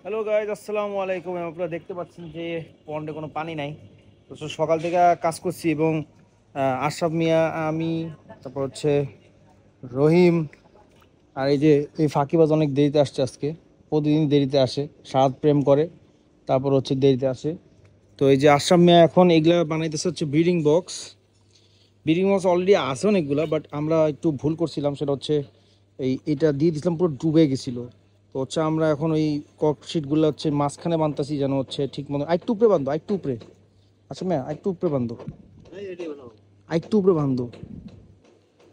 Hello guys, আসসালামু আলাইকুম। আপনারা দেখতে পাচ্ছেন যে পন্ডে কোনো পানি নাই। তো সকাল থেকে কাজ করছি এবং আশরাফ মিয়া, আমি, তারপর হচ্ছে রহিম, আর এই যে এই ফাঁকিবাজ অনেক দেরিতে আসছে আজকে। প্রতিদিন দেরিতে আসে, সারাত প্রেম করে, তারপর হচ্ছে দেরিতে আসে। তো এই যে আশরাফ মিয়া এখন এগুলা বানাইতেছে হচ্ছে breeding box. Breeding box already আছে অনেকগুলা, বাট আমরা একটু ভুল করছিলাম। সেটা হচ্ছে এটা দিয়ে দিয়েছিলাম, পুরো ডুবে গেছিলো। তো হচ্ছে আমরা এখন ওই ককশিটগুলো হচ্ছে মাঝখানে বানতেছি, যেন হচ্ছে ঠিক মতো আরেকটু উপরে বান্ধো, আরেকটু উপরে। আচ্ছা ম্যা, আরেকটু উপরে বান্ধো, আরেকটু উপরে বান্ধো।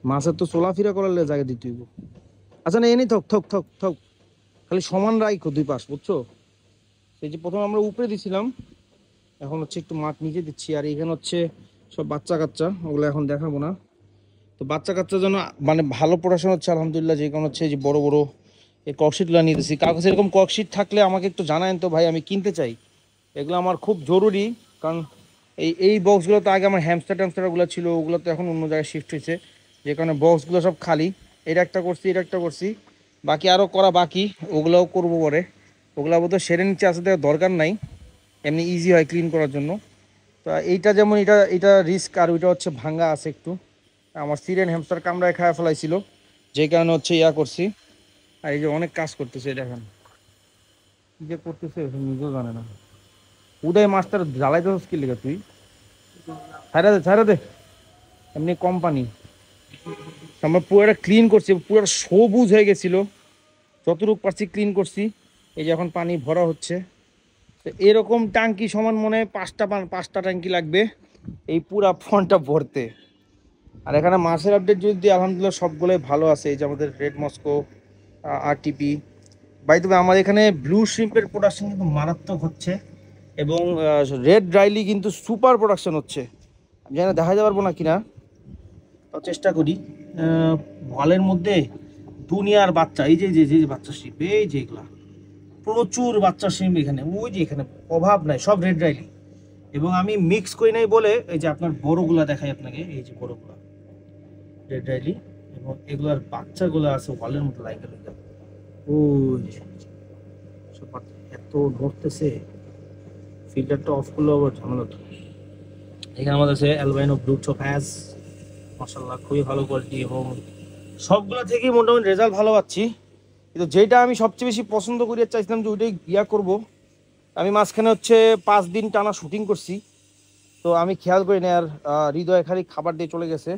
মাছের তো চলাফেরা করার জায়গা দিতে হইব। আচ্ছা না, এনে থক থক থক থক, খালি সমান রাখো দুই পাশ, বুঝছো? এই যে প্রথমে আমরা উপরে দিছিলাম, এখন হচ্ছে একটু মাঠ নিচে দিচ্ছি। আর এখানে হচ্ছে সব বাচ্চা কাচ্চা, ওগুলো এখন দেখাবো না। তো বাচ্চা কাচ্চার জন্য মানে ভালো পড়াশোনা হচ্ছে আলহামদুলিল্লাহ। যে কারণ হচ্ছে যে বড় বড় এই ককশিটগুলো নিয়ে দিচ্ছি। কাগজ এরকম ককশিট থাকলে আমাকে একটু জানায়েন তো ভাই, আমি কিনতে চাই। এগুলো আমার খুব জরুরি। কারণ এই বক্সগুলো তো আগে আমার ট্যামস্টারগুলো ছিল, ওগুলো তো এখন অন্য জায়গায় শিফট হয়েছে। যে কারণে বক্সগুলো সব খালি। এটা একটা করছি, এটা একটা করছি, বাকি আরও করা বাকি, ওগুলোও করবো পরে। ওগুলো বোধহয় সেরে নিচ্ছে, আসলে দরকার নাই, এমনি ইজি হয় ক্লিন করার জন্য। তো এইটা যেমন এটা এটা রিস্ক, আর ওইটা হচ্ছে ভাঙ্গা আছে একটু। আমার সিরিয়ান হ্যামস্টার কামড়ায় খাওয়া ফেলাইছিল, যে কারণে হচ্ছে ইয়া করছি। আর এই যে অনেক কাজ করতেছে, দেখেন কি যে করতেছে নিজেও জানে না। উদয় মাস্টার জ্বালাইতে কি লেগে তুই? ছাইরা দে, ছাইরা দে, এমনি কোম্পানি। আমরা পুরোটা ক্লিন করছি, পুরোটা সবুজ হয়ে গেছিল। যতটুকু পারছি ক্লিন করছি। এই যে এখন পানি ভরা হচ্ছে। তো এরকম ট্যাঙ্কি সমান মনে হয় পাঁচটা ট্যাঙ্কি লাগবে এই পুরা ফ্রন্টটা ভরতে। আর এখানে মাছের আপডেট যদি দিই, আলহামদুলিল্লাহ সবগুলোই ভালো আছে। এই যে আমাদের রেড মস্কো, আরটিপি। বাই তবে আমার এখানে ব্লু শ্রিম্পের প্রোডাকশন কিন্তু মারাত্মক হচ্ছে, এবং রেড ড্রাইলি কিন্তু সুপার প্রোডাকশন হচ্ছে। আমি জানি না দেখা যাবে পারবো না কিনা, তাও চেষ্টা করি। ওয়ালের মধ্যে দুনিয়ার বাচ্চা, এই যে যে যে বাচ্চা শিপ, এই যে এগুলা প্রচুর বাচ্চা শিপ এখানে, ওই যে এখানে অভাব নাই, সব রেড ড্রাইলি। এবং আমি মিক্স করি নাই বলে এই যে আপনার বড়গুলা দেখাই আপনাকে, এই যে বড়গুলা রেড ড্রাইলি, এবং এগুলার বাচ্চাগুলো আছে ওয়ালের মধ্যে লাইকে লাইকে। ওই যে সব বাচ্চা এত ধরতেছে, ফিল্টারটা অফ করলেও আবার ঝামেলা তো। এখানে আমাদের আছে অ্যালবাইনো ব্লু চোপ হ্যাজ, মাশাআল্লাহ খুবই ভালো কোয়ালিটি, এবং সবগুলো থেকেই মোটামুটি রেজাল্ট ভালো পাচ্ছি। কিন্তু যেটা আমি সবচেয়ে বেশি পছন্দ করি চাইছিলাম যে ওইটাই ইয়া করবো। আমি মাঝখানে হচ্ছে 5 দিন টানা শুটিং করছি। তো আমি খেয়াল করি না, আর হৃদয় খালি খাবার দিয়ে চলে গেছে,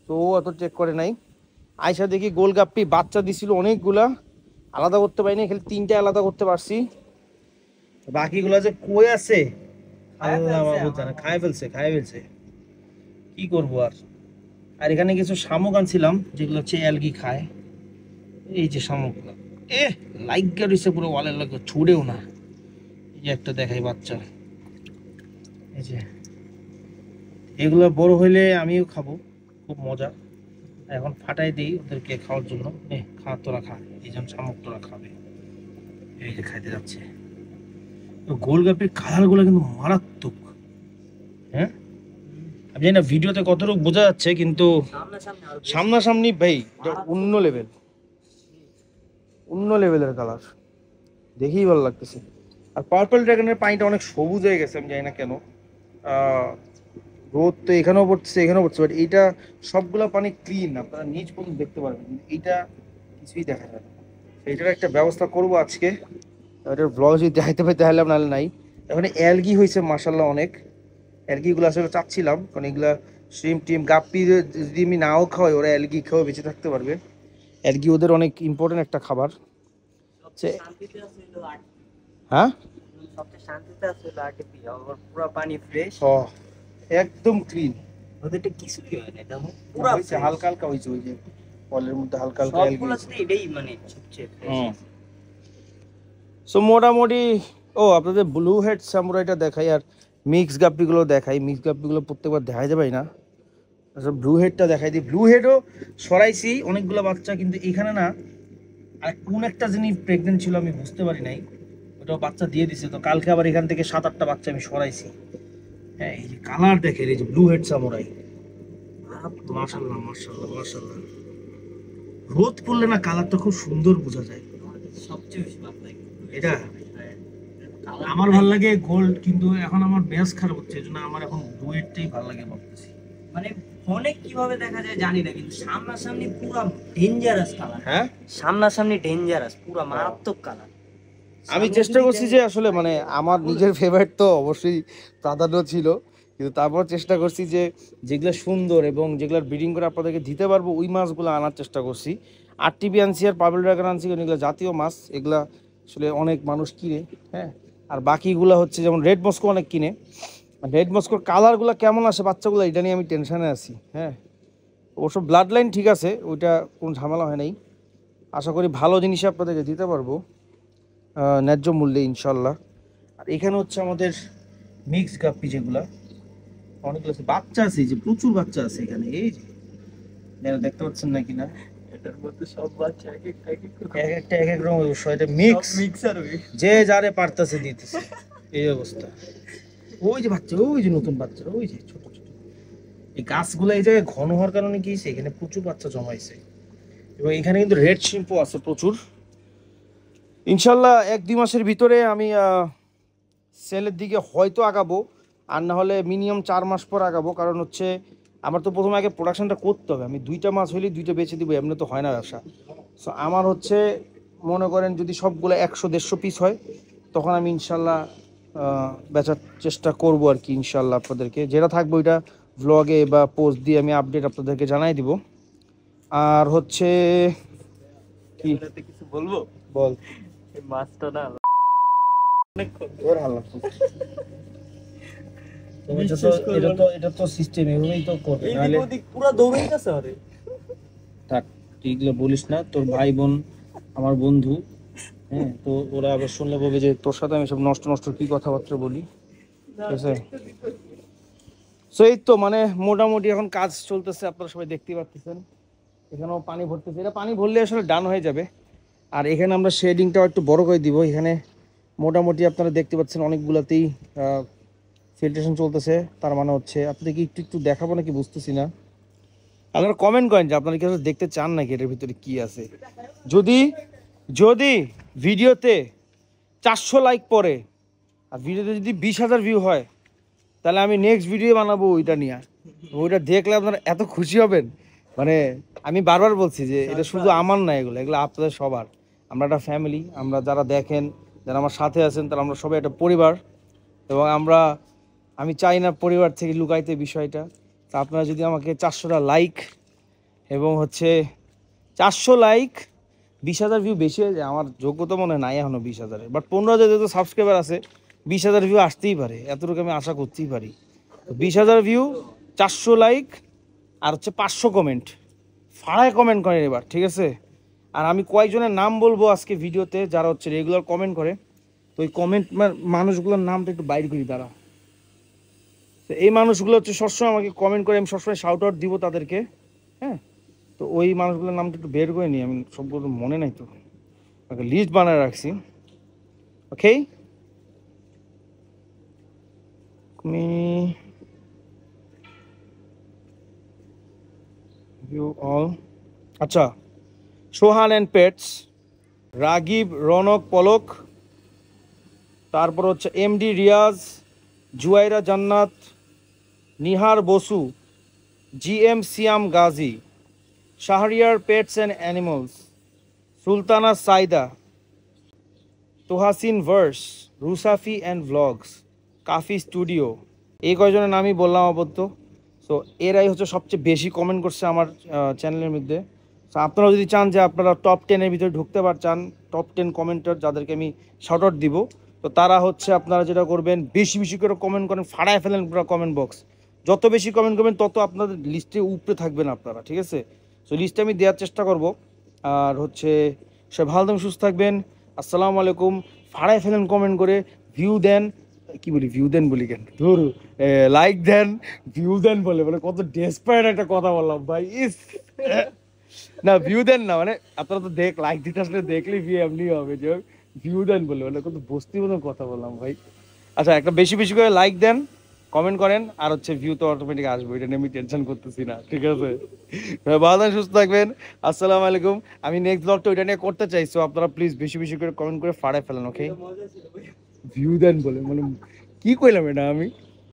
তো ও অত চেক করে নাই। আয়সা দেখি গোলগাপ্পি বাচ্চা দিছিল অনেকগুলা, আলাদা করতে পারিনি, খালি 3টে আলাদা করতে পারছি। বাকিগুলা যে কই আছে আল্লাহ মাহবুব জানে। খায় ফেলছে, খায় ফেলছে, কি করবো আর। আর এখানে কিছু শামুক আনছিলাম, যেগুলো হচ্ছে অ্যালগি খায়। এই যে শামুকগুলো, লাইগা রইছে পুরো ওয়ালের লাগে, ছুড়েও না। এই যে একটা দেখাই বাচ্চা, এই যে এগুলো বড় হইলে আমিও খাবো, খুব মজা। এখন ফাটাই দিই ওদেরকে খাওয়ার জন্য। খা তোরা খা, এই জন্য শামুক তোরা খাবে। এই যে খাইতে যাচ্ছে। গোলগাপ্পির কালার গুলো কিন্তু মারাত্মক। হ্যাঁ, আমি জানি না ভিডিওতে কতটুকু বোঝা যাচ্ছে, কিন্তু সামনাসামনি ভাই অন্য লেভেল, অন্য লেভেলের কালার, দেখেই ভালো লাগতেছে। আর পার্পল ড্রাগনের পানিটা অনেক সবুজ হয়ে গেছে, আমি জানি না কেন। আহ, রোদ তো এখানেও পড়ছে, এখানেও পড়ছে, বাট এইটা সবগুলা পানি ক্লিন, আপনারা নিচ পর্যন্ত দেখতে পারবেন, কিন্তু এইটা কিছুই দেখা যায় না। এইটার একটা ব্যবস্থা করব আজকে। এটার ব্লগ যদি দেখাইতে পাই তাহলে, নাহলে নাই। এখন অ্যালগি হয়েছে মাসাল্লাহ অনেক। অ্যালগিগুলো আসলে চাচ্ছিলাম, কারণ এগুলা শ্রিম টিম গাপ্পি যদি আমি নাও খাওয়াই, ওরা অ্যালগি খেয়েও বেঁচে থাকতে পারবে। অ্যালগি ওদের অনেক ইম্পর্টেন্ট একটা খাবার। হ্যাঁ, সবচেয়ে শান্তিতে আছে হলো আরটিপি, আর পুরো পানি ফ্রেশ, একদম ক্লিন। ওদেরটা কিছুই হয় না, দেখো পুরো পুরা হয়েছে, হালকা হালকা হয়েছে, ওই যে কলের মধ্যে হালকা হালকা অ্যালগি সবগুলো হয়েছে। এটাই মানে সবচেয়ে ফ্রেশ। সো মোটামুটি, আপনাদের ব্লু হেড সামুরাইটা দেখাই, আর মিক্স গাপ্পিগুলো দেখাই। মিক্স গাপ্পিগুলো প্রত্যেকবার দেখাই যাবে না। আচ্ছা, ব্লু হেডটা দেখাই দিই। ব্লু হেডও সরাইছি অনেকগুলো বাচ্চা, কিন্তু এখানে না আর কোন একটা জিনিস প্রেগনেন্ট ছিল আমি বুঝতে পারি নাই, ওটাও বাচ্চা দিয়ে দিছে। তো কালকে আবার এখান থেকে 7-8টা বাচ্চা আমি সরাইছি। হ্যাঁ, এই যে কালার দেখেন, এই যে ব্লু হেড সামুরাই, মাশাআল্লাহ মাশাআল্লাহ মাশাআল্লাহ। রোদ পড়লে না কালারটা খুব সুন্দর বোঝা যায়। সবচেয়ে বেশি ভালো লাগে এটা আমার ভালো লাগে গোল্ড, কিন্তু এখন আমার ম্যাচ খারাপ হচ্ছে, এজন্য আমার এখন ডুয়েটটাই ভালো লাগে ভাবতেছি। মানে ফোনে কিভাবে দেখা যায় জানি না, কিন্তু সামনাসামনি পুরো ডেঞ্জারাস কালার। হ্যাঁ, সামনাসামনি ডেঞ্জারাস, পুরো মারাত্মক কালার। আমি চেষ্টা করছি যে আসলে মানে আমার নিজের ফেভারিট তো অবশ্যই প্রাধান্য ছিল, কিন্তু তারপর চেষ্টা করছি যে যেগুলো সুন্দর এবং যেগুলোর ব্রিডিং করে আপনাদেরকে দিতে পারবো ওই মাছগুলো আনার চেষ্টা করছি। আরটিপি আনছি আর পার্পল ড্রাগন আনছি, কারণ এগুলো জাতীয় মাছ, এগুলা আসলে অনেক মানুষ কিনে। হ্যাঁ, আর বাকিগুলো হচ্ছে যেমন রেড মস্কো অনেক কিনে। রেড মস্কোর কালারগুলো কেমন আসে বাচ্চাগুলো, এটা নিয়ে আমি টেনশনে আছি। হ্যাঁ, ওসব ব্লাড লাইন ঠিক আছে, ওইটা কোনো ঝামেলা হয় নাই। আশা করি ভালো জিনিস আপনাদেরকে দিতে পারবো ন্যায্য মূল্যে ইনশাল্লাহ। আর এখানে হচ্ছে আমাদের মিক্স গাপ্পি, যেগুলা অনেকগুলো আছে, বাচ্চা আছে, এই যে প্রচুর বাচ্চা আছে এখানে, এই যে দেখতে পাচ্ছেন নাকি না, এটার মধ্যে সব বাচ্চা এক একটা এক একটা এক এক রকম অবশ্য, এটা মিক্স, মিক্সার হয়ে যে যারে পারতেছে দিতেছে, এই অবস্থা। ওই যে বাচ্চা, ওই যে নতুন বাচ্চা, ওই যে ছোট ছোট, এই গাছগুলো এই জায়গায় ঘন হওয়ার কারণে কি হয়েছে, এখানে প্রচুর বাচ্চা জমাইছে। এবং এখানে কিন্তু রেড শিম্পও আছে প্রচুর। ইনশাল্লাহ 1-2 মাসের ভিতরে আমি সেলের দিকে হয়তো আগাবো, আর না হলে মিনিমাম 4 মাস পর আগাবো। কারণ হচ্ছে আমার তো প্রথমে আগে প্রোডাকশনটা করতে হবে, আমি 2টা মাছ হলেই 2টা বেচে দিব, এমনি তো হয় না ব্যবসা। সো আমার হচ্ছে মনে করেন যদি সবগুলো 100-150 পিস হয়, তখন আমি ইনশাল্লাহ বেচার চেষ্টা করব আর কি। ইনশাল্লাহ আপনাদেরকে যেটা থাকবে ওইটা ভ্লগে বা পোস্ট দিয়ে আমি আপডেট আপনাদেরকে জানাই দিব। আর হচ্ছে কি কিছু বলবো, বল, এই মাছটা না অনেক ওর হাল্লা এটা তো সিস্টেম এভাবেই তো করবে, নাহলে পুরো দৌড়াইতেছে। আরে থাক, তুই এগুলো বলিস না, তোর ভাই বোন আমার বন্ধু। হ্যাঁ, তো ওরা আবার শুনলে বলবে যে তোর সাথে আমি সব নষ্ট নষ্ট কি কথাবার্তা বলি, ঠিক আছে। সো এই তো মানে মোটামুটি এখন কাজ চলতেছে, আপনারা সবাই দেখতে পাচ্ছেন। এখানেও পানি ভরতেছে, এটা পানি ভরলে আসলে ডান হয়ে যাবে। আর এখানে আমরা শেডিংটাও একটু বড় করে দিব। এখানে মোটামুটি আপনারা দেখতে পাচ্ছেন অনেকগুলাতেই ফিল্ট্রেশন চলতেছে, তার মানে হচ্ছে আপনাদেরকে একটু একটু দেখাবো নাকি বুঝতেছি না। আপনারা কমেন্ট করেন যে আপনারা কি আসলে দেখতে চান নাকি এটার ভিতরে কি আছে। যদি যদি ভিডিওতে 400 লাইক পড়ে আর ভিডিওতে যদি 20,000 ভিউ হয়, তাহলে আমি নেক্সট ভিডিও বানাবো ওইটা নিয়ে। ওইটা দেখলে আপনারা এত খুশি হবেন, মানে আমি বারবার বলছি যে এটা শুধু আমার না, এগুলো এগুলো আপনাদের সবার। আমরা একটা ফ্যামিলি, আমরা যারা দেখেন, যারা আমার সাথে আছেন, তারা আমরা সবাই একটা পরিবার। এবং আমি চাই না পরিবার থেকে লুকাইতে বিষয়টা। তা আপনারা যদি আমাকে 400টা লাইক এবং হচ্ছে 400 লাইক 20,000 ভিউ বেশি হয়ে যায়, আমার যোগ্যতা মনে হয় নাই এখনো 20,000-এর, বাট 15,000 যেহেতু সাবস্ক্রাইবার আছে 20,000 ভিউ আসতেই পারে, এতটুকু আমি আশা করতেই পারি। 20,000 ভিউ, 400 লাইক আর হচ্ছে 500 কমেন্ট, ফাড়ায় কমেন্ট করেন এবার, ঠিক আছে। আর আমি কয়েকজনের নাম বলবো আজকে ভিডিওতে যারা হচ্ছে রেগুলার কমেন্ট করে, তো ওই কমেন্ট মানুষগুলোর নামটা একটু বাইর করি তারা। তো এই মানুষগুলো হচ্ছে সবসময় আমাকে কমেন্ট করে, আমি সবসময় শাউট আউট দিব তাদেরকে। হ্যাঁ, তো ওই মানুষগুলোর নামটা একটু বের করে নিই, আমি সবগুলো মনে নাই তো, লিস্ট বানায় রাখছি। ওকে, me you all, আচ্ছা, সোহান অ্যান্ড পেটস, রাগিব, রনক, পলক, তারপর হচ্ছে MD Riaz, Juaira Jannat, Nihar Basu, GM Siam Gazi, Shahriar pets and animals, Sultana Saida, Tohasin verse, Rusafi and vlogs, Kafi studio, এই কয়জনের নামই বললাম আপাতত। সো এরাই হচ্ছে সবচেয়ে বেশি কমেন্ট করছে আমার চ্যানেলের মধ্যে। সো আপনারা যদি চান যে আপনারা টপ 10-এর ভিতরে ঢুকতে চান, টপ 10 কমেন্টার যাদেরকে আমি শাউট আউট দিব, তো তারা হচ্ছে আপনারা যেটা করবেন, বেশি বেশি করে কমেন্ট করেন, ফাড়ায় ফেলেন পুরো কমেন্ট বক্স। যত বেশি কমেন্ট করবেন তত আপনাদের লিস্টে উপরে থাকবেন আপনারা, ঠিক আছে। সো লিস্টে আমি দেওয়ার চেষ্টা করব। আর হচ্ছে সবাই ভালো থাকবেন, সুস্থ থাকবেন। আসসালামু আলাইকুম। ফাড়ায় ফেলেন কমেন্ট করে, ভিউ দেন, কি বলি ভিউ দেন বলি কেন, ধর লাইক দেন, ভিউ দেন বলে মানে কত ডেসপায়ার একটা কথা বললাম ভাই। ইস না, ভিউ দেন না, মানে আপনারা তো লাইক দিতে আসলে দেখলেই ভিউ এমনি হবে, যে ভিউ দেন বলে মানে কত বস্তি মতন কথা বললাম ভাই। আচ্ছা, একটা বেশি বেশি করে লাইক দেন, কমেন্ট করেন, আর হচ্ছে ভিউ তো অটোমেটিক আসবে, এটা নিয়ে আমি টেনশন করতেছি না, ঠিক আছে। ভালো থাকবেন, সুস্থ থাকবেন। আসসালামু আলাইকুম। আমি নেক্সট ব্লগটা ওইটা নিয়ে করতে চাই, সো আপনারা প্লিজ বেশি বেশি করে কমেন্ট করে ফাড়ায় ফেলেন, ওকে। মজা ছিল ভাই। ভিউ দেন বলে, মানে কি কইলাম এটা আমি?